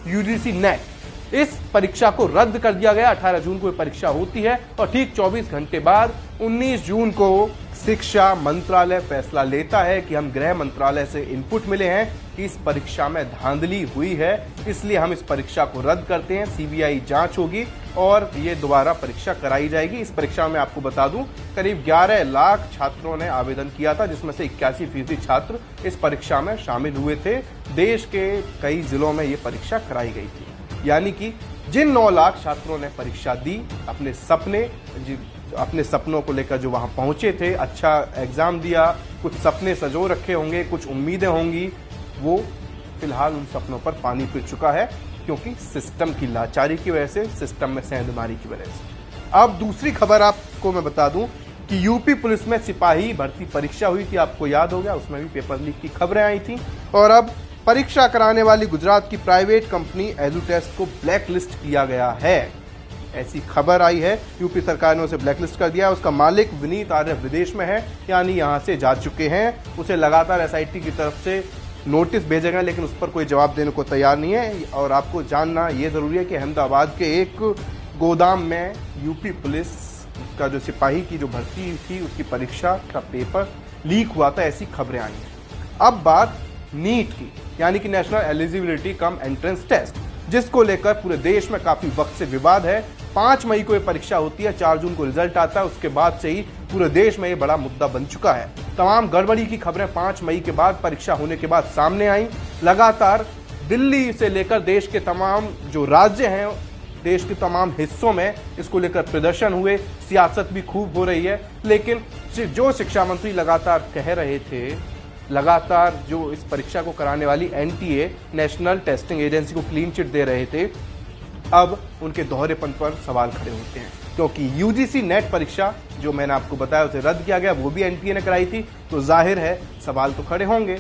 UGC net, इस परीक्षा को रद्द कर दिया गया। 18 जून को ये परीक्षा होती है और ठीक 24 घंटे बाद 19 जून को शिक्षा मंत्रालय फैसला लेता है कि हम गृह मंत्रालय से इनपुट मिले हैं कि इस परीक्षा में धांधली हुई है, इसलिए हम इस परीक्षा को रद्द करते हैं। सीबीआई जांच होगी और ये दोबारा परीक्षा कराई जाएगी। इस परीक्षा में आपको बता दूं करीब 11 लाख छात्रों ने आवेदन किया था, जिसमें से 81% छात्र इस परीक्षा में शामिल हुए थे। देश के कई जिलों में ये परीक्षा कराई गई थी। यानी कि जिन 9 लाख छात्रों ने परीक्षा दी, अपने सपनों को लेकर जो वहां पहुंचे थे, अच्छा एग्जाम दिया, कुछ सपने सजो रखे होंगे, कुछ उम्मीदें होंगी, वो फिलहाल उन सपनों पर पानी फिर चुका है, क्योंकि सिस्टम की लाचारी की वजह से, सिस्टम में सेंधमारी की वजह से। अब दूसरी खबर आपको मैं बता दूं कि यूपी पुलिस में सिपाही भर्ती परीक्षा हुई थी, आपको याद होगा, उसमें भी पेपर लीक की खबरें आई थी। और अब परीक्षा कराने वाली गुजरात की प्राइवेट कंपनी एजुटेस्ट को ब्लैक लिस्ट किया गया है, ऐसी खबर आई है। यूपी सरकार ने उसे ब्लैकलिस्ट कर दिया है। उसका मालिक विनीत आर्य विदेश में है, यानी यहां से जा चुके हैं। उसे लगातार एसआईटी की तरफ से नोटिस भेजे गए, लेकिन उस पर कोई जवाब देने को तैयार नहीं है। और आपको जानना यह जरूरी है कि अहमदाबाद के एक गोदाम में यूपी पुलिस का जो सिपाही की जो भर्ती थी, उसकी परीक्षा का पेपर लीक हुआ था, ऐसी खबरें आई हैं। अब बात नीट की, यानी कि national eligibility cum entrance test, जिसको लेकर पूरे देश में काफी वक्त से विवाद है। 5 मई को यह परीक्षा होती है, 4 जून को रिजल्ट आता है। उसके बाद से ही पूरे देश में यह बड़ा मुद्दा बन चुका है। तमाम गड़बड़ी की खबरें 5 मई के बाद, परीक्षा होने के बाद सामने आई। लगातार दिल्ली से लेकर देश के तमाम जो राज्य हैं, देश के तमाम हिस्सों में इसको लेकर प्रदर्शन हुए, सियासत भी खूब हो रही है। लेकिन जो शिक्षा मंत्री लगातार कह रहे थे, लगातार जो इस परीक्षा को कराने वाली एनटीए, नेशनल टेस्टिंग एजेंसी को क्लीन चिट दे रहे थे, अब उनके दोहरेपन पर सवाल खड़े होते हैं। क्योंकि यूजीसी नेट परीक्षा जो मैंने आपको बताया उसे रद्द किया गया, वो भी एनटीए ने कराई थी, तो जाहिर है सवाल तो खड़े होंगे।